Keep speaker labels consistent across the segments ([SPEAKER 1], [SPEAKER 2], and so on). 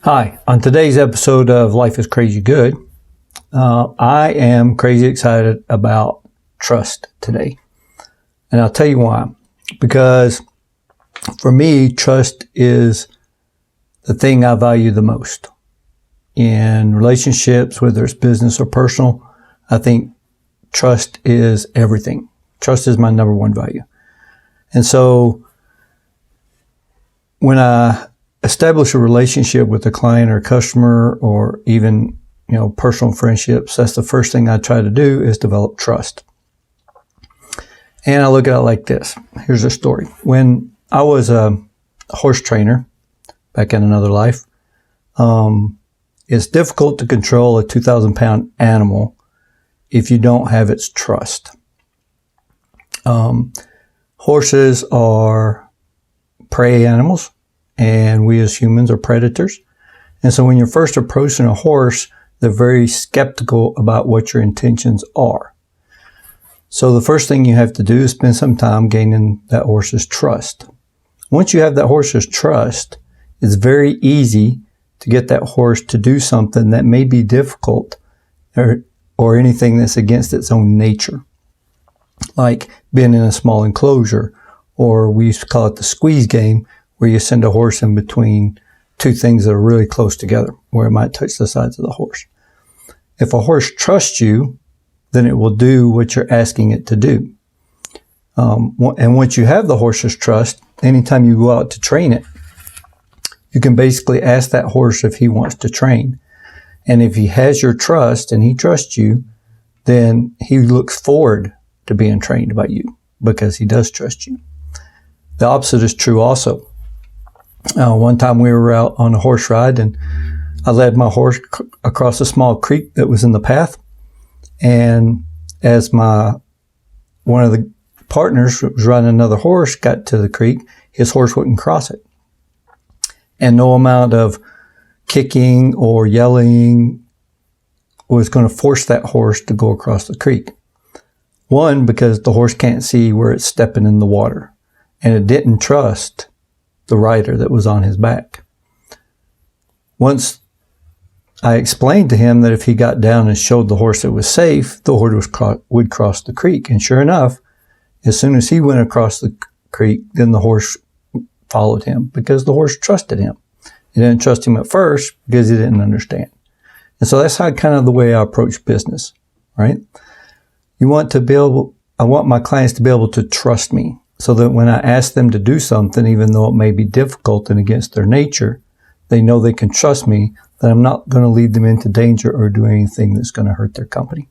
[SPEAKER 1] Hi, on today's episode of Life is Crazy Good, I am crazy excited about trust today. And I'll tell you why. Because for me, trust is the thing I value the most. In relationships, whether it's business or personal, I think trust is everything. Trust is my number one value. And so when I establish a relationship with a client or a customer or even, personal friendships, that's the first thing I try to do is develop trust. And I look at it like this. Here's a story. When I was a horse trainer back in another life, it's difficult to control a 2,000-pound animal if you don't have its trust. Horses are prey animals, and we as humans are predators. And so when you're first approaching a horse, they're very skeptical about what your intentions are. So the first thing you have to do is spend some time gaining that horse's trust. Once you have that horse's trust, it's very easy to get that horse to do something that may be difficult or anything that's against its own nature, like being in a small enclosure, or we used to call it the squeeze game, where you send a horse in between two things that are really close together, where it might touch the sides of the horse. If a horse trusts you, then it will do what you're asking it to do. And once you have the horse's trust, anytime you go out to train it, you can basically ask that horse if he wants to train. And if he has your trust and he trusts you, then he looks forward to being trained by you because he does trust you. The opposite is true also. One time we were out on a horse ride and I led my horse across a small creek that was in the path. And as one of the partners who was riding another horse got to the creek, his horse wouldn't cross it. And no amount of kicking or yelling was going to force that horse to go across the creek. One, because the horse can't see where it's stepping in the water. And it didn't trust the rider that was on his back. Once I explained to him that if he got down and showed the horse it was safe, the horse would cross the creek. And sure enough, as soon as he went across the creek, then the horse followed him because the horse trusted him. He didn't trust him at first because he didn't understand. And so that's how kind of the way I approach business, right? I want my clients to be able to trust me, so that when I ask them to do something, even though it may be difficult and against their nature, they know they can trust me, that I'm not going to lead them into danger or do anything that's going to hurt their company.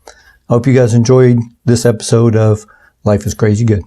[SPEAKER 1] I hope you guys enjoyed this episode of Life is Crazy Good.